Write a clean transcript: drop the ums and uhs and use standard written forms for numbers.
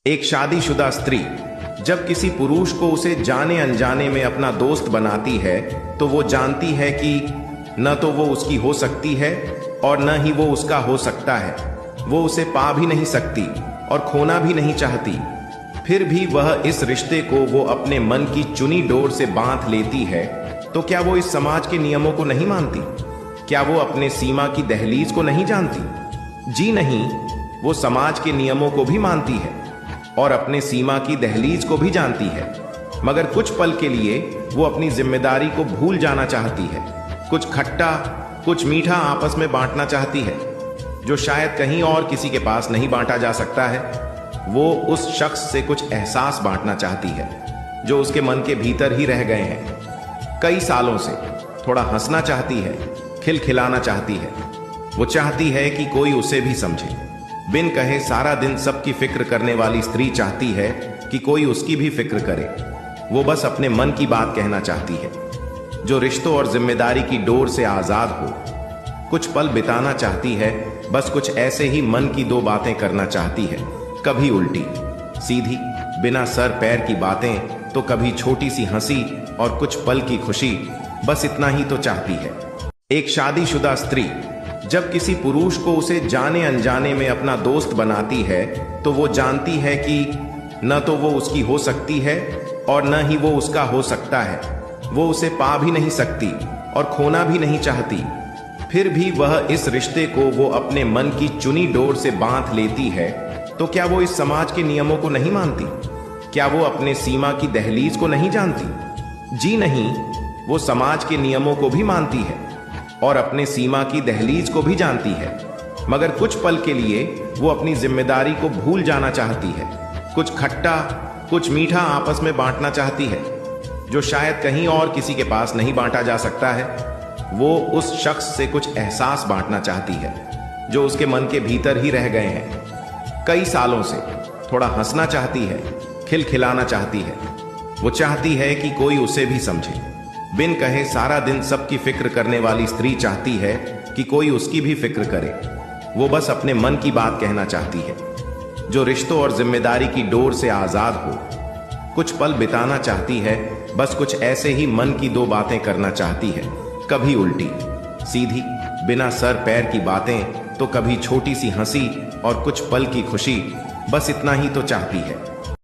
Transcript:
एक शादीशुदा स्त्री जब किसी पुरुष को उसे जाने अनजाने में अपना दोस्त बनाती है तो वो जानती है कि न तो वो उसकी हो सकती है और न ही वो उसका हो सकता है। वो उसे पा भी नहीं सकती और खोना भी नहीं चाहती। फिर भी वह इस रिश्ते को वो अपने मन की चुनी डोर से बांध लेती है। तो क्या वो इस समाज के नियमों को नहीं मानती? क्या वो अपने सीमा की दहलीज को नहीं जानती? जी नहीं, वो समाज के नियमों को भी मानती है और अपने सीमा की दहलीज को भी जानती है, मगर कुछ पल के लिए वो अपनी जिम्मेदारी को भूल जाना चाहती है। कुछ खट्टा कुछ मीठा आपस में बांटना चाहती है, जो शायद कहीं और किसी के पास नहीं बांटा जा सकता है। वो उस शख्स से कुछ एहसास बांटना चाहती है जो उसके मन के भीतर ही रह गए हैं कई सालों से। थोड़ा हंसना चाहती है, खिलखिलाना चाहती है। वो चाहती है कि कोई उसे भी समझे। बिन कहे सारा दिन सबकी फिक्र करने वाली स्त्री चाहती है कि कोई उसकी भी फिक्र करे। वो बस अपने मन की बात कहना चाहती है, जो रिश्तों और जिम्मेदारी की डोर से आजाद हो। कुछ पल बिताना चाहती है, बस कुछ ऐसे ही मन की दो बातें करना चाहती है। कभी उल्टी सीधी बिना सर पैर की बातें, तो कभी छोटी सी हंसी और कुछ पल की खुशी। बस इतना ही तो चाहती है। एक शादीशुदा स्त्री जब किसी पुरुष को उसे जाने अनजाने में अपना दोस्त बनाती है तो वो जानती है कि न तो वो उसकी हो सकती है और न ही वो उसका हो सकता है। वो उसे पा भी नहीं सकती और खोना भी नहीं चाहती। फिर भी वह इस रिश्ते को वो अपने मन की चुनी डोर से बांध लेती है। तो क्या वो इस समाज के नियमों को नहीं मानती? क्या वो अपने सीमा की दहलीज को नहीं जानती? जी नहीं, वो समाज के नियमों को भी मानती है और अपने सीमा की दहलीज को भी जानती है, मगर कुछ पल के लिए वो अपनी जिम्मेदारी को भूल जाना चाहती है। कुछ खट्टा कुछ मीठा आपस में बांटना चाहती है, जो शायद कहीं और किसी के पास नहीं बांटा जा सकता है। वो उस शख्स से कुछ एहसास बांटना चाहती है जो उसके मन के भीतर ही रह गए हैं कई सालों से। थोड़ा हंसना चाहती है, खिलखिलाना चाहती है। वो चाहती है कि कोई उसे भी समझे। बिन कहे सारा दिन सबकी फिक्र करने वाली स्त्री चाहती है कि कोई उसकी भी फिक्र करे। वो बस अपने मन की बात कहना चाहती है, जो रिश्तों और जिम्मेदारी की डोर से आजाद हो। कुछ पल बिताना चाहती है, बस कुछ ऐसे ही मन की दो बातें करना चाहती है। कभी उल्टी सीधी बिना सर पैर की बातें, तो कभी छोटी सी हंसी और कुछ पल की खुशी। बस इतना ही तो चाहती है।